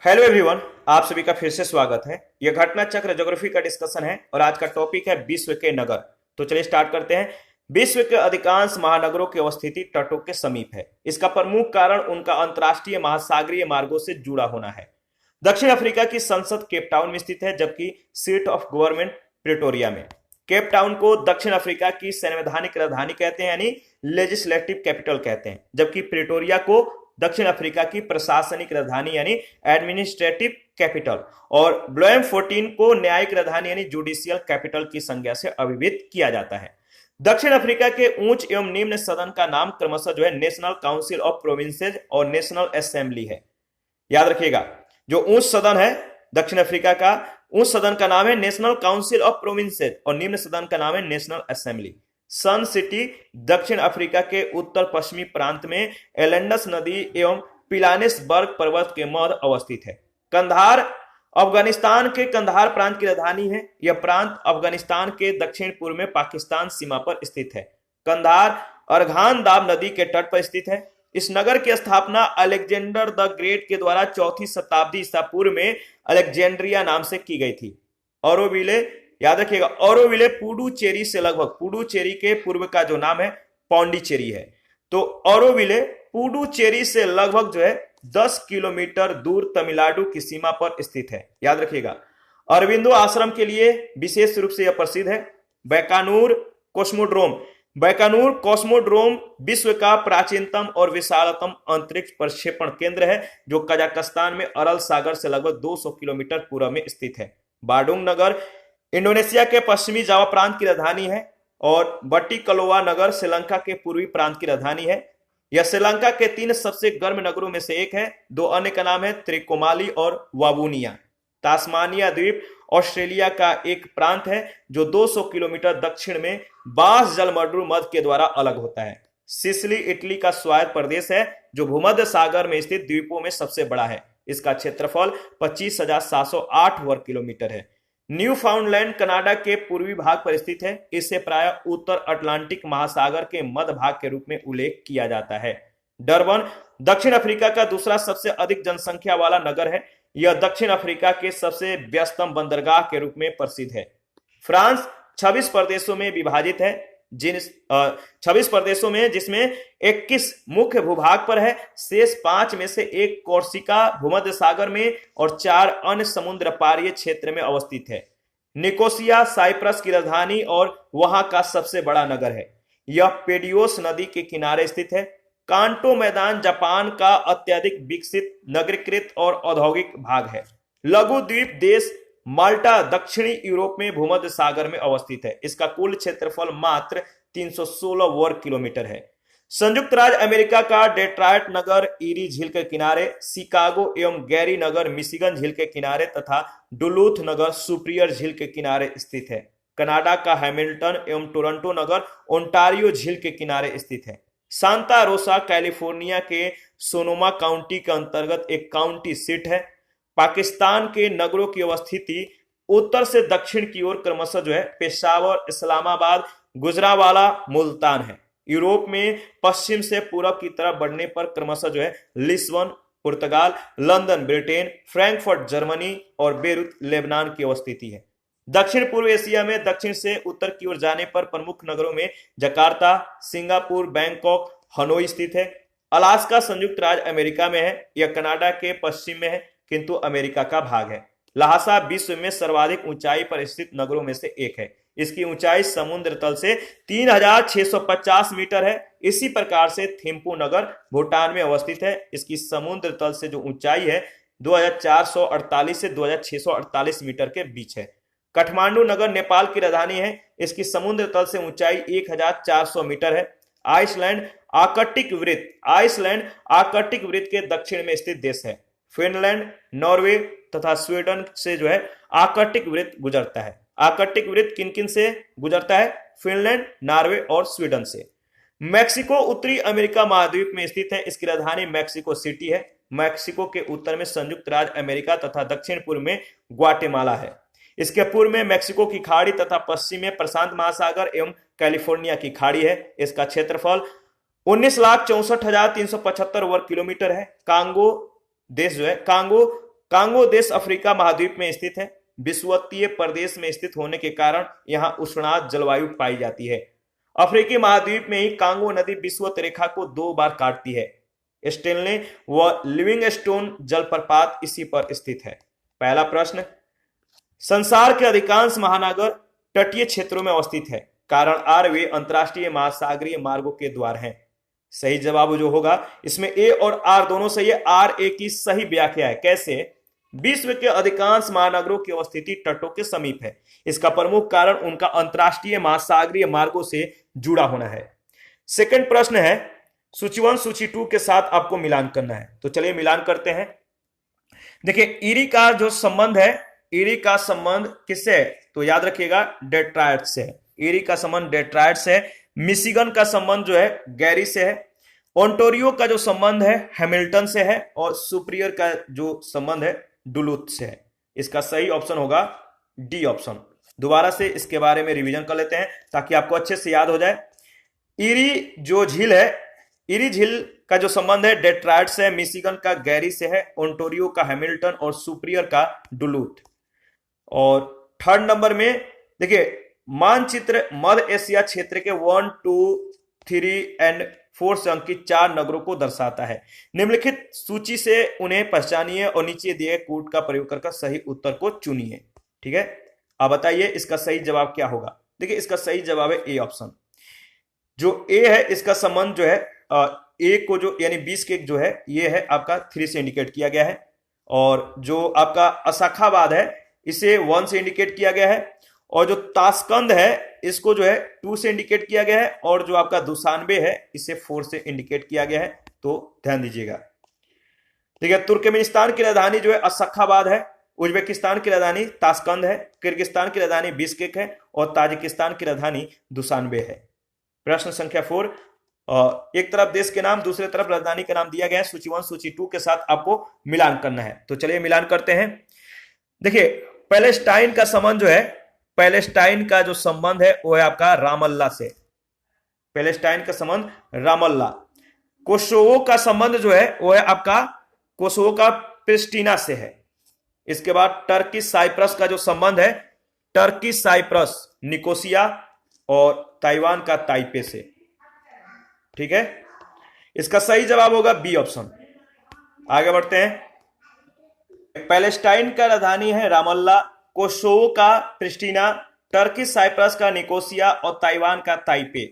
Hello everyone, आप सभी का फिर से स्वागत है। यह घटना चक्र ज्योग्राफी का डिस्कशन है और आज का टॉपिक है विश्व के नगर। तो चलिए स्टार्ट करते हैं। विश्व के अधिकांश महानगरों की अवस्थिति तटों के समीप है। इसका प्रमुख कारण उनका अंतर्राष्ट्रीय महासागरीय मार्गों से जुड़ा होना है। दक्षिण अफ्रीका की संसद केप टाउन में स्थित है, जबकि सीट ऑफ गवर्नमेंट प्रिटोरिया में। केप टाउन को दक्षिण अफ्रीका की संवैधानिक राजधानी कहते हैं, यानी लेजिस्लेटिव कैपिटल कहते हैं, जबकि प्रिटोरिया को दक्षिण अफ्रीका की प्रशासनिक राजधानी यानी एडमिनिस्ट्रेटिव कैपिटल और ब्लोएम 14 को न्यायिक राजधानी यानी जुडिशियल कैपिटल की संज्ञा से अभिहित किया जाता है। दक्षिण अफ्रीका के उच्च एवं निम्न सदन का नाम क्रमशः जो है नेशनल काउंसिल ऑफ प्रोविंसेस और नेशनल असेंबली है। याद रखिएगा, जो उच्च सदन है दक्षिण अफ्रीका का, उच्च सदन का नाम है नेशनल काउंसिल ऑफ प्रोविंसेस और निम्न सदन का नाम है नेशनल असेंबली। सन सिटी दक्षिण अफ्रीका के उत्तर पश्चिमी प्रांत में एलेंडस नदी एवं पिलानेसबर्ग पर्वत के मध्य अवस्थित है। कंधार अफगानिस्तान के कंधार प्रांत की राजधानी है। यह प्रांत अफगानिस्तान के दक्षिण पूर्व में पाकिस्तान सीमा पर स्थित है। कंधार अर्घान दाब नदी के तट पर स्थित है। इस नगर की स्थापना अलेक्जेंडर द ग्रेट के द्वारा 4वीं शताब्दी ईसा पूर्व में अलेक्जेंड्रिया नाम से की गई थी। औरोविले, याद रखिएगा, औरोविले पुडुचेरी से लगभग, पुडुचेरी के पूर्व का जो नाम है पौंडीचेरी है, तो औरोविले पुडुचेरी से लगभग जो है 10 किलोमीटर दूर तमिलनाडु की सीमा पर स्थित है। याद रखिएगा, अरविंदो आश्रम के लिए विशेष रूप से यह प्रसिद्ध है। बैकानूर कॉस्मोड्रोम, बैकानूर कॉस्मोड्रोम विश्व का प्राचीनतम और विशालतम अंतरिक्ष प्रक्षेपण केंद्र है, जो कजाकिस्तान में अरल सागर से लगभग 200 किलोमीटर पूर्व में स्थित है। बाडुंग नगर इंडोनेशिया के पश्चिमी जावा प्रांत की राजधानी है और बट्टिकलोआ नगर श्रीलंका के पूर्वी प्रांत की राजधानी है। यह श्रीलंका के 3 सबसे गर्म नगरों में से एक है। 2 अन्य का नाम है त्रिकोमाली और वावुनिया। तास्मानिया द्वीप ऑस्ट्रेलिया का एक प्रांत है जो 200 किलोमीटर दक्षिण में बास जलमंडल मध्य के द्वारा अलग होता है। सिसिली इटली का स्वायत्त प्रदेश है जो भूमध्य सागर में स्थित द्वीपों में सबसे बड़ा है। इसका क्षेत्रफल 25,708 वर्ग किलोमीटर है। न्यू फाउंडलैंड कनाडा के पूर्वी भाग पर स्थित है। इसे प्राय उत्तर अटलांटिक महासागर के मध्य भाग के रूप में उल्लेख किया जाता है। डरबन दक्षिण अफ्रीका का दूसरा सबसे अधिक जनसंख्या वाला नगर है। यह दक्षिण अफ्रीका के सबसे व्यस्तम बंदरगाह के रूप में प्रसिद्ध है। फ्रांस 26 प्रदेशों में विभाजित है, 26 प्रदेशों में, जिसमें 21 मुख्य भूभाग पर है। शेष 5 में से एक कोर्सिका भूमध्य सागर में और 4 अन्य समुद्र पारीय क्षेत्र में अवस्थित है। निकोसिया साइप्रस की राजधानी और वहां का सबसे बड़ा नगर है। यह पेडियोस नदी के किनारे स्थित है। कांटो मैदान जापान का अत्यधिक विकसित नगरीकृत और औद्योगिक भाग है। लघु द्वीप देश माल्टा दक्षिणी यूरोप में भूमध्य सागर में अवस्थित है। इसका कुल क्षेत्रफल मात्र 316 वर्ग किलोमीटर है। संयुक्त राज्य अमेरिका का डेट्रॉयट नगर ईरी झील के किनारे, शिकागो एवं गैरी नगर मिशिगन झील के किनारे तथा डुलूथ नगर सुपिरियर झील के किनारे स्थित है। कनाडा का हैमिल्टन एवं टोरंटो नगर ओंटारियो झील के किनारे स्थित है। सांता रोसा कैलिफोर्निया के सोनोमा काउंटी के अंतर्गत एक काउंटी सीट है। पाकिस्तान के नगरों की अवस्थिति उत्तर से दक्षिण की ओर क्रमशः जो है पेशावर, इस्लामाबाद, गुजरावाला, मुल्तान है। यूरोप में पश्चिम से पूर्व की तरफ बढ़ने पर क्रमशः जो है लिस्बन पुर्तगाल, लंदन ब्रिटेन, फ्रैंकफर्ट जर्मनी और बेरूत लेबनान की अवस्थिति है। दक्षिण पूर्व एशिया में दक्षिण से उत्तर की ओर जाने पर प्रमुख नगरों में जकार्ता, सिंगापुर, बैंकॉक, हनोई स्थित है। अलास्का संयुक्त राज्य अमेरिका में है। यह कनाडा के पश्चिम में है किंतु अमेरिका का भाग है। लहासा विश्व में सर्वाधिक ऊंचाई पर स्थित नगरों में से एक है। इसकी ऊंचाई समुद्र तल से 3,650 मीटर है। इसी प्रकार से थिम्पू नगर भूटान में अवस्थित है। इसकी समुद्र तल से जो ऊंचाई है 2,448 से 2,648 मीटर के बीच है। काठमांडू नगर नेपाल की राजधानी है। इसकी समुद्र तल से ऊंचाई 1,400 मीटर है। आइसलैंड आर्कटिक वृत्त, आइसलैंड आर्कटिक वृत्त के दक्षिण में स्थित देश है। फिनलैंड, नॉर्वे तथा स्वीडन से जो है आर्कटिक वृत्त गुजरता है। आर्कटिक वृत्त किन किन से गुजरता है? फिनलैंड, नॉर्वे और स्वीडन से। मैक्सिको उत्तरी अमेरिका महाद्वीप में स्थित है। इसकी राजधानी मैक्सिको सिटी है। मैक्सिको के उत्तर में संयुक्त राज्य अमेरिका तथा दक्षिण पूर्व में ग्वाटेमाला है। इसके पूर्व में मैक्सिको की खाड़ी तथा पश्चिम में प्रशांत महासागर एवं कैलिफोर्निया की खाड़ी है। इसका क्षेत्रफल 19,64,375 वर्ग किलोमीटर है। कांगो देश जो है, कांगो कांगो देश अफ्रीका महाद्वीप में स्थित है। विषुवतीय प्रदेश में स्थित होने के कारण यहां उष्णार्द्र जलवायु पाई जाती है। अफ्रीकी महाद्वीप में ही कांगो नदी विषुवत रेखा को 2 बार काटती है। स्टेनले व लिविंगस्टोन जलप्रपात इसी पर स्थित है। पहला प्रश्न, संसार के अधिकांश महानगर तटीय क्षेत्रों में अवस्थित है, कारण आर वे अंतरराष्ट्रीय महासागरीय मार्गों के द्वार हैं। सही जवाब जो होगा इसमें ए और आर दोनों सही है। आर ए की सही व्याख्या है। कैसे? विश्व के अधिकांश महानगरों की अवस्थिति तटों के समीप है। इसका प्रमुख कारण उनका अंतरराष्ट्रीय महासागरीय मार्गों से जुड़ा होना है। सेकंड प्रश्न है, सूची 1 सूची 2 के साथ आपको मिलान करना है। तो चलिए मिलान करते हैं। देखिए ईरी का जो संबंध है, ईरी का संबंध किससे है? तो याद रखिएगा डेट्रॉयट से है। ईरी का संबंध डेट्रॉयट से है। मिशिगन का संबंध जो है गैरी से है। ओंटारियो का जो संबंध है हैमिल्टन से है। और सुपीरियर का जो संबंध है डुलूथ से है। इसका सही ऑप्शन होगा डी ऑप्शन। दोबारा से इसके बारे में रिवीजन कर लेते हैं ताकि आपको अच्छे से याद हो जाए। ईरी जो झील है, ईरी झील का जो संबंध है डेट्रॉयट से है, मिशिगन का गैरी से है, ओंटारियो का हैमिल्टन और सुपीरियर का डुलूथ। और थर्ड नंबर में देखिए मानचित्र मध्य एशिया क्षेत्र के 1, 2, 3 और 4 से अंकित 4 नगरों को दर्शाता है। निम्नलिखित सूची से उन्हें पहचानिए और नीचे दिए कोड का प्रयोग कर सही उत्तर को चुनिए। ठीक है, अब बताइए इसका सही जवाब क्या होगा। देखिए इसका सही जवाब है ए ऑप्शन। जो ए है इसका संबंध जो है ए को जो यानी 20 के जो है ये है आपका 3 से इंडिकेट किया गया है। और जो आपका अशाखाबाद है इसे 1 से इंडिकेट किया गया है। और जो ताशकंद है इसको जो है 2 से इंडिकेट किया गया है। और जो आपका दुशानबे है इसे 4 से इंडिकेट किया गया है। तो ध्यान दीजिएगा। ठीक है, तुर्कमेनिस्तान की राजधानी जो है अशाखाबाद है। उज्बेकिस्तान की राजधानी ताशकंद है। किर्गिस्तान की राजधानी बिश्केक है। और ताजिकिस्तान की राजधानी दुशानबे है। प्रश्न संख्या 4, एक तरफ देश के नाम दूसरी तरफ राजधानी का नाम दिया गया है। सूची 1 सूची 2 के साथ आपको मिलान करना है। तो चलिए मिलान करते हैं। देखिए पैलेस्टाइन का संबंध जो है, पैलेस्टाइन का जो संबंध है वो है आपका रामल्ला से। पैलेस्टाइन का संबंध रामल्ला। कोसोवो का संबंध जो है वो है आपका कोसोवो का प्रिस्टीना से है। इसके बाद टर्की साइप्रस का जो संबंध है, टर्की साइप्रस निकोसिया और ताइवान का ताइपे से। ठीक है, इसका सही जवाब होगा बी ऑप्शन। आगे बढ़ते हैं। पैलेस्टाइन का राजधानी है रामल्ला, कोसोवो का प्रिस्टीना, टर्की साइप्रस का निकोसिया और ताइवान का ताइपे।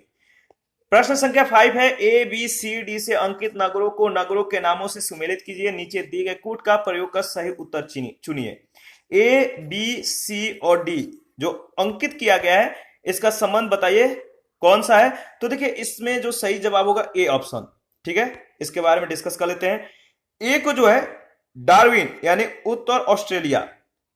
प्रश्न संख्या 5 है, ए बी सी डी से अंकित नगरों को नगरों के नामों से सुमेलित कीजिए। नीचे दिए गए कूट का प्रयोग कर सही उत्तर चुनिए। ए बी सी और डी जो अंकित किया गया है इसका संबंध बताइए कौन सा है। तो देखिए इसमें जो सही जवाब होगा ए ऑप्शन। ठीक है, इसके बारे में डिस्कस कर लेते हैं। ए को जो है डार्विन यानी उत्तर ऑस्ट्रेलिया,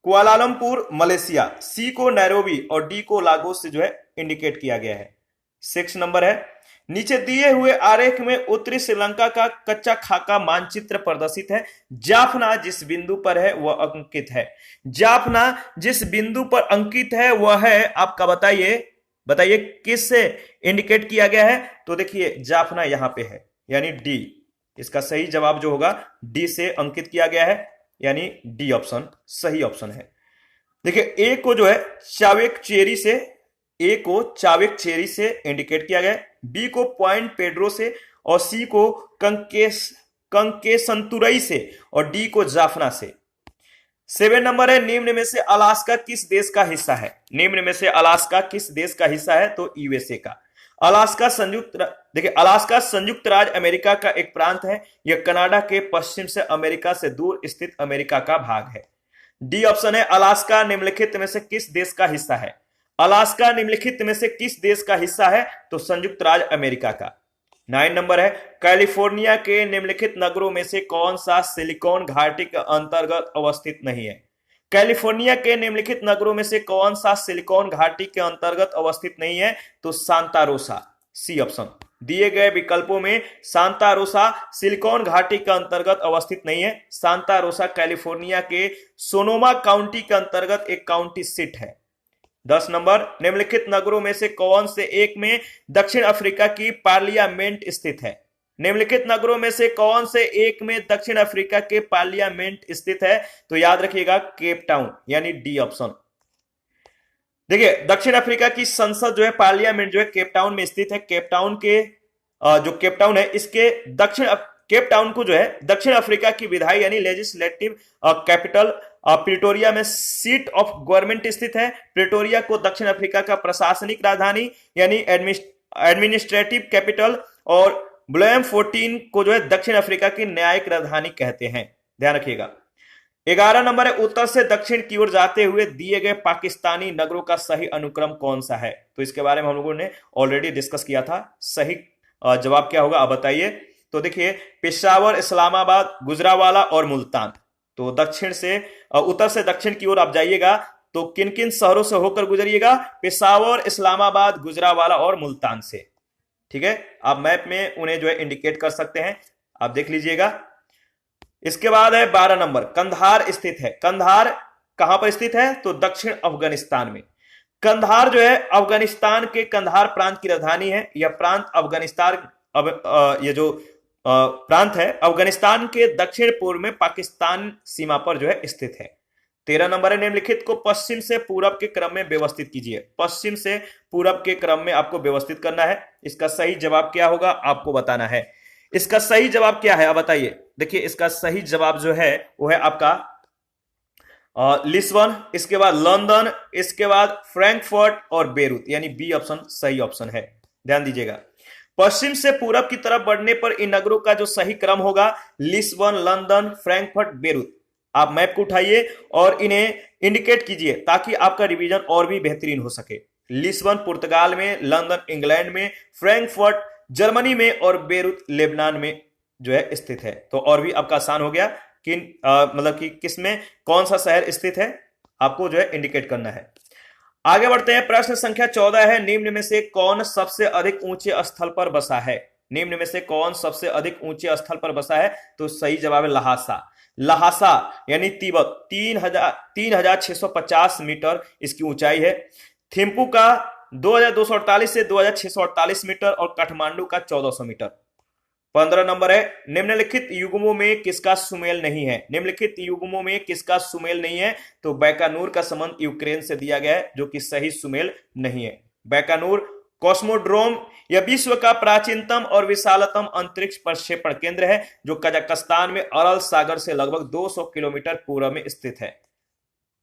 कुआलालंपुर मलेशिया, सी को नैरोबी और डी को लागोस से जो है इंडिकेट किया गया है। 6 नंबर है, नीचे दिए हुए आरेख में उत्तरी श्रीलंका का कच्चा खाका मानचित्र प्रदर्शित है। जाफना जिस बिंदु पर है वह अंकित है। जाफना जिस बिंदु पर अंकित है वह है आपका बताइए किससे इंडिकेट किया गया है। तो देखिए जाफना यहां पे है यानी डी। इसका सही जवाब जो होगा डी से अंकित किया गया है यानी डी ऑप्शन सही ऑप्शन है। देखिए ए को जो है चावेक चेरी से, ए को चावेक चेरी से इंडिकेट किया गया, बी को पॉइंट पेड्रो से और सी को कंकेसंतुरई से और डी को जाफना से। 7 नंबर है, निम्न में से अलास्का किस देश का हिस्सा है। निम्न में से अलास्का किस देश का हिस्सा है। तो यूएसए का। अलास्का संयुक्त राज्य अमेरिका का एक प्रांत है। यह कनाडा के पश्चिम से अमेरिका से दूर स्थित अमेरिका का भाग है। डी ऑप्शन है, अलास्का निम्नलिखित में से किस देश का हिस्सा है। अलास्का निम्नलिखित में से किस देश का हिस्सा है। तो संयुक्त राज्य अमेरिका का। 9 नंबर है, कैलिफोर्निया के निम्नलिखित नगरों में से कौन सा सिलिकॉन घाटी के अंतर्गत अवस्थित नहीं है। कैलिफोर्निया के निम्नलिखित नगरों में से कौन सा सिलिकॉन घाटी के अंतर्गत अवस्थित नहीं है। तो सांता रोसा, सी ऑप्शन। दिए गए विकल्पों में सांता रोसा सिलिकॉन घाटी के अंतर्गत अवस्थित नहीं है। सांता रोसा कैलिफोर्निया के सोनोमा काउंटी के अंतर्गत एक काउंटी सीट है। 10 नंबर, निम्नलिखित नगरों में से कौन से एक में दक्षिण अफ्रीका की पार्लियामेंट स्थित है। निम्नलिखित नगरों में से कौन से एक में दक्षिण अफ्रीका के पार्लियामेंट स्थित है? तो याद रखिएगा केप टाउन, यानी डी ऑप्शन। देखिए दक्षिण अफ्रीका की संसद जो है, पार्लियामेंट जो है केप टाउन में स्थित है। केप टाउन के जो केप टाउन है, इसके केप टाउन को जो है दक्षिण अफ्रीका की विधायी यानी लेजिस्लेटिव कैपिटल प्रिटोरिया में सीट ऑफ गवर्नमेंट स्थित है। प्रिटोरिया को दक्षिण अफ्रीका का प्रशासनिक राजधानी यानी एडमिनिस्ट्रेटिव कैपिटल और ब्लोएमफोर्टीन को जो है दक्षिण अफ्रीका की न्यायिक राजधानी कहते हैं। ध्यान रखिएगा। 11 नंबर है, उत्तर से दक्षिण की ओर जाते हुए दिए गए पाकिस्तानी नगरों का सही अनुक्रम कौन सा है? तो इसके बारे में हम लोगों ने ऑलरेडी डिस्कस किया था। सही जवाब क्या होगा आप बताइए। तो देखिए पेशावर, इस्लामाबाद, गुजरावाला और मुल्तान। तो उत्तर से दक्षिण की ओर आप जाइएगा तो किन किन शहरों से होकर गुजरिएगा? पेशावर, इस्लामाबाद, गुजरावाला और मुल्तान से। ठीक है, आप मैप में उन्हें जो है इंडिकेट कर सकते हैं, आप देख लीजिएगा। इसके बाद है 12 नंबर, कंधार स्थित है। कंधार कहां पर स्थित है? तो दक्षिण अफगानिस्तान में। कंधार जो है अफगानिस्तान के कंधार प्रांत की राजधानी है। यह प्रांत ये जो प्रांत है अफगानिस्तान के दक्षिण पूर्व में पाकिस्तान सीमा पर जो है स्थित है। 13 नंबर है, निम्नलिखित को पश्चिम से पूरब के क्रम में व्यवस्थित कीजिए। पश्चिम से पूरब के क्रम में आपको व्यवस्थित करना है। इसका सही जवाब क्या होगा आपको बताना है। इसका सही जवाब क्या है आप बताइए। देखिए इसका सही जवाब जो है वो है आपका लिस्बन, इसके बाद लंदन, इसके बाद फ्रैंकफर्ट और बेरूत, यानी बी ऑप्शन सही ऑप्शन है। ध्यान दीजिएगा, पश्चिम से पूरब की तरफ बढ़ने पर इन नगरों का जो सही क्रम होगा लिस्बन, लंदन, फ्रैंकफर्ट, बेरूत। आप मैप को उठाइए और इन्हें इंडिकेट कीजिए ताकि आपका रिवीजन और भी बेहतरीन हो सके। लिस्बन पुर्तगाल में, लंदन इंग्लैंड में, फ्रैंकफर्ट जर्मनी में और बेरूत लेबनान में जो है स्थित है। तो और भी आपका आसान हो गया मतलब कि किस में कौन सा शहर स्थित है आपको जो है इंडिकेट करना है। आगे बढ़ते हैं, प्रश्न संख्या 14 है, निम्न में से कौन सबसे अधिक ऊंचे स्थल पर बसा है? निम्न में से कौन सबसे अधिक ऊंचे स्थल पर बसा है? तो सही जवाब है लहासा। लहासा यानी तिब्बत 3650 मीटर इसकी ऊंचाई है। थिम्पू का 2248 से 2648 मीटर और काठमांडू का 1400 मीटर। 15 नंबर है, निम्नलिखित युग्मों में किसका सुमेल नहीं है? निम्नलिखित युग्मों में किसका सुमेल नहीं है? तो बैकानूर का संबंध यूक्रेन से दिया गया है जो कि सही सुमेल नहीं है। बैकानूर कॉस्मोड्रोम यह विश्व का प्राचीनतम और विशालतम अंतरिक्ष प्रक्षेपण केंद्र है जो कजाकिस्तान में अरल सागर से लगभग 200 किलोमीटर पूर्व में स्थित है।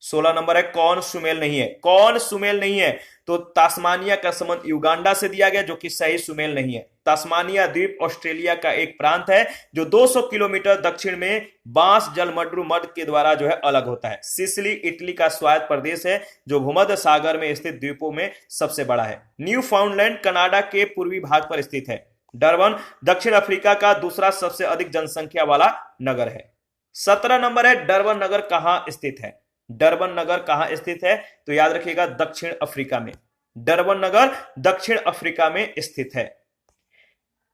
16 नंबर है, कौन सुमेल नहीं है? कौन सुमेल नहीं है? तो तास्मानिया का संबंध युगांडा से दिया गया जो कि सही सुमेल नहीं है। तास्मानिया द्वीप ऑस्ट्रेलिया का एक प्रांत है जो 200 किलोमीटर दक्षिण में बांस जलमड्रू मड के द्वारा जो है अलग होता है। सिसिली इटली का स्वायत्त प्रदेश है जो भूमध्य सागर में स्थित द्वीपों में सबसे बड़ा है। न्यू फाउंडलैंड कनाडा के पूर्वी भाग पर स्थित है। डरबन दक्षिण अफ्रीका का दूसरा सबसे अधिक जनसंख्या वाला नगर है। 17 नंबर है, डरबन नगर कहां स्थित है? डरबन नगर कहां स्थित है? तो याद रखिएगा दक्षिण अफ्रीका में। डरबन नगर दक्षिण अफ्रीका में स्थित है।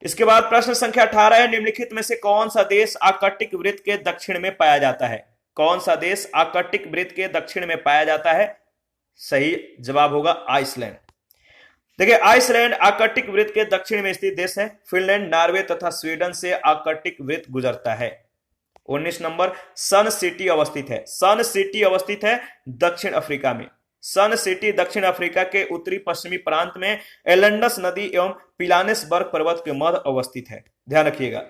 इसके बाद प्रश्न संख्या 18 है, निम्नलिखित में से कौन सा देश आर्कटिक वृत्त के दक्षिण में पाया जाता है? कौन सा देश आर्कटिक वृत्त के दक्षिण में पाया जाता है? सही जवाब होगा आइसलैंड। देखिए आइसलैंड आर्कटिक वृत्त के दक्षिण में स्थित देश है। फिनलैंड, नॉर्वे तथा स्वीडन से आर्कटिक वृत्त गुजरता है। 19 नंबर, सन सिटी अवस्थित है। सन सिटी अवस्थित है दक्षिण अफ्रीका में। सन सिटी दक्षिण अफ्रीका के उत्तरी पश्चिमी प्रांत में एलंडस नदी एवं पिलानेसबर्ग पर्वत के मध्य अवस्थित है। ध्यान रखिएगा।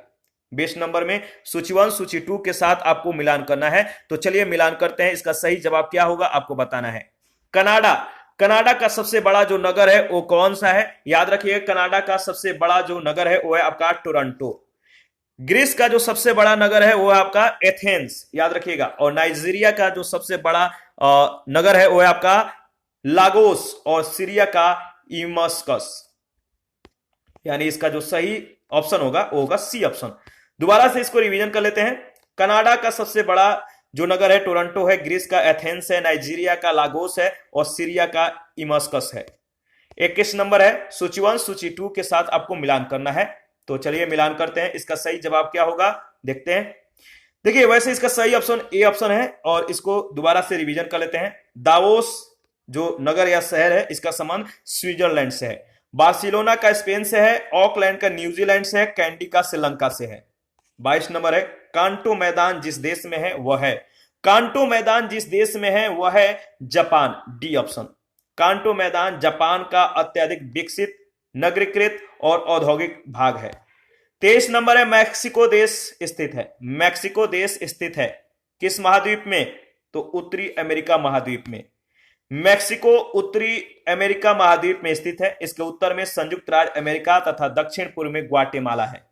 20 नंबर में सूची 1 सूची 2 के साथ आपको मिलान करना है। तो चलिए मिलान करते हैं। इसका सही जवाब क्या होगा आपको बताना है। कनाडा, कनाडा का सबसे बड़ा जो नगर है वो कौन सा है? याद रखिए कनाडा का सबसे बड़ा जो नगर है वो है आपका टोरंटो। ग्रीस का जो सबसे बड़ा नगर है वो है आपका एथेंस, याद रखिएगा। और नाइजीरिया का जो सबसे बड़ा नगर है वो है आपका लागोस और सीरिया का इमस्कस। यानी इसका जो सही ऑप्शन होगा वो होगा सी ऑप्शन। दोबारा से इसको रिवीजन कर लेते हैं। कनाडा का सबसे बड़ा जो नगर है टोरंटो है, ग्रीस का एथेंस है, नाइजीरिया का लागोस है और सीरिया का इमस्कस है। 21 नंबर है, सूची 1 सूची 2 के साथ आपको मिलान करना है। तो चलिए मिलान करते हैं। इसका सही जवाब क्या होगा देखते हैं। देखिए वैसे इसका सही ऑप्शन ए ऑप्शन है और इसको दोबारा से रिवीजन कर लेते हैं। दावोस जो नगर या शहर है इसका संबंध स्विट्जरलैंड से है। बार्सिलोना का स्पेन से है, ऑकलैंड का न्यूजीलैंड से है, कैंडी का श्रीलंका से है। 22 नंबर है, कांटो मैदान जिस देश में है वह है, कांटो मैदान जिस देश में है वह है जापान, डी ऑप्शन। कांटो मैदान जापान का अत्यधिक विकसित, नगरीकृत और औद्योगिक भाग है। 23 नंबर है, मैक्सिको देश स्थित है, मैक्सिको देश स्थित है किस महाद्वीप में? तो उत्तरी अमेरिका महाद्वीप में। मैक्सिको उत्तरी अमेरिका महाद्वीप में स्थित है। इसके उत्तर में संयुक्त राज्य अमेरिका तथा दक्षिण पूर्व में ग्वाटेमाला है।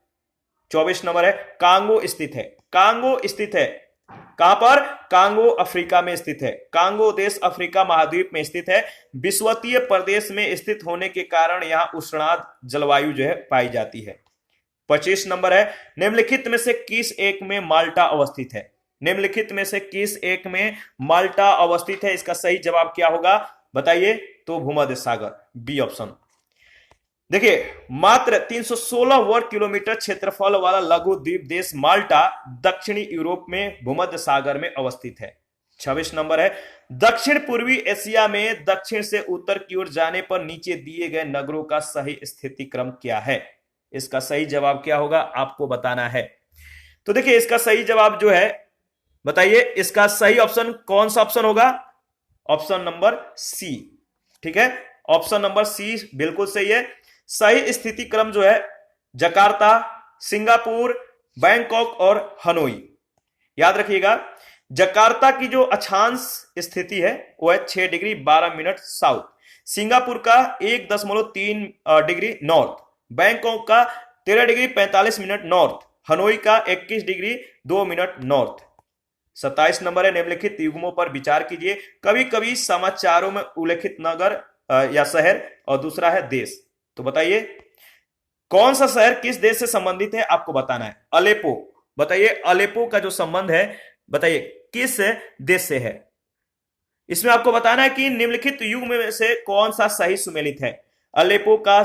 24 नंबर है, कांगो स्थित है, कांगो स्थित है कहां पर? कांगो अफ्रीका में स्थित है, कांगो देश अफ्रीका महाद्वीप में स्थित है। विषुवतीय प्रदेश में स्थित होने के कारण यहां उष्णार्द्र जलवायु जो है पाई जाती है। 25 नंबर है, निम्नलिखित में से किस एक में माल्टा अवस्थित है? निम्नलिखित में से किस एक में माल्टा अवस्थित है? इसका सही जवाब क्या होगा बताइए? तो भूमध्य सागर, बी ऑप्शन। देखिए, मात्र 316 वर्ग किलोमीटर क्षेत्रफल वाला लघु द्वीप देश माल्टा दक्षिणी यूरोप में भूमध्य सागर में अवस्थित है। 26 नंबर है, दक्षिण पूर्वी एशिया में दक्षिण से उत्तर की ओर जाने पर नीचे दिए गए नगरों का सही स्थिति क्रम क्या है? इसका सही जवाब क्या होगा आपको बताना है। तो देखिए, इसका सही जवाब जो है बताइए, इसका सही ऑप्शन कौन सा ऑप्शन होगा? Option number C. ठीक है, ऑप्शन नंबर सी बिल्कुल सही है। सही स्थिति क्रम जो है जकार्ता, सिंगापुर, बैंकॉक और हनोई। याद रखिएगा, जकार्ता की जो अक्षांश स्थिति है वो है 6 डिग्री 12 मिनट साउथ, सिंगापुर का 1.3 डिग्री नॉर्थ, बैंकॉक का 13 डिग्री 45 मिनट नॉर्थ, हनोई का 21 डिग्री 2 मिनट नॉर्थ। 27 नंबर है, निम्नलिखित युग्मों पर विचार कीजिए। कभी कभी समाचारों में उल्लेखित नगर या शहर और दूसरा है देश। तो बताइए कौन सा शहर किस देश से संबंधित है, आपको बताना है। अलेपो, बताइए अलेपो का जो संबंध है बताइए किस देश से है। इसमें आपको बताना है कि निम्नलिखित युग्म में से कौन सा सही सुमेलित है। अलेपो का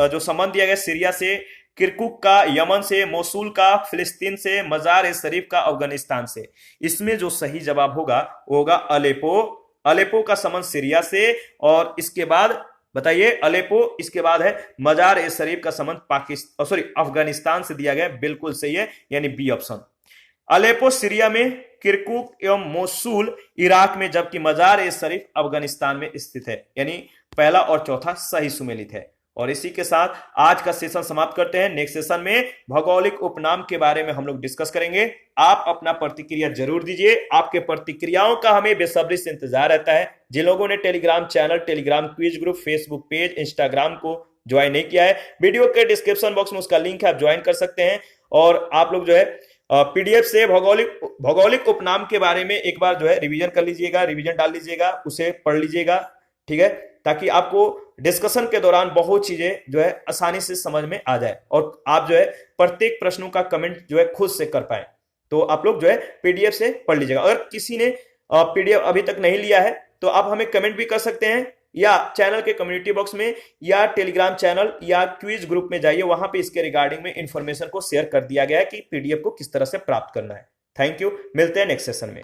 जो संबंध दिया गया सिरिया से, किरकुक का यमन से, मोसूल का फिलिस्तीन से, मजार ए शरीफ का अफगानिस्तान से। इसमें जो सही जवाब होगा वो होगा अलेपो। अलेपो का संबंध सीरिया से, और इसके बाद बताइए अलेपो, इसके बाद है मजार ए शरीफ का संबंध पाकिस्तान अफगानिस्तान से दिया गया। बिल्कुल सही है, यानी बी ऑप्शन। अलेपो सीरिया में, किरकुक एवं मोसूल इराक में, जबकि मजार ए शरीफ अफगानिस्तान में स्थित है। यानी पहला और चौथा सही सुमेलित है। और इसी के साथ आज का सेशन समाप्त करते हैं। नेक्स्ट सेशन में भौगोलिक उपनाम के बारे में हम लोग डिस्कस करेंगे। आप अपना प्रतिक्रिया जरूर दीजिए, आपके प्रतिक्रियाओं का हमें बेसब्री से इंतजार रहता है। जिन लोगों ने Telegram channel, Telegram quiz group, Facebook page, Instagram को ज्वाइन नहीं किया है, वीडियो के डिस्क्रिप्शन बॉक्स में उसका लिंक है, आप ज्वाइन कर सकते हैं। और आप लोग जो है पीडीएफ से भौगोलिक उपनाम के बारे में एक बार जो है रिवीजन कर लीजिएगा, रिवीजन डाल लीजिएगा, उसे पढ़ लीजिएगा। ठीक है, ताकि आपको डिस्कशन के दौरान बहुत चीजें जो है आसानी से समझ में आ जाए और आप जो है प्रत्येक प्रश्नों का कमेंट जो है खुद से कर पाए। तो आप लोग जो है पीडीएफ से पढ़ लीजिएगा। अगर किसी ने पीडीएफ अभी तक नहीं लिया है तो आप हमें कमेंट भी कर सकते हैं, या चैनल के कम्युनिटी बॉक्स में या टेलीग्राम चैनल या क्विज ग्रुप में जाइए, वहां पे इसके रिगार्डिंग में इंफॉर्मेशन को शेयर कर दिया गया है कि पीडीएफ को किस तरह से प्राप्त करना है। थैंक यू, मिलते हैं नेक्स्ट सेशन में।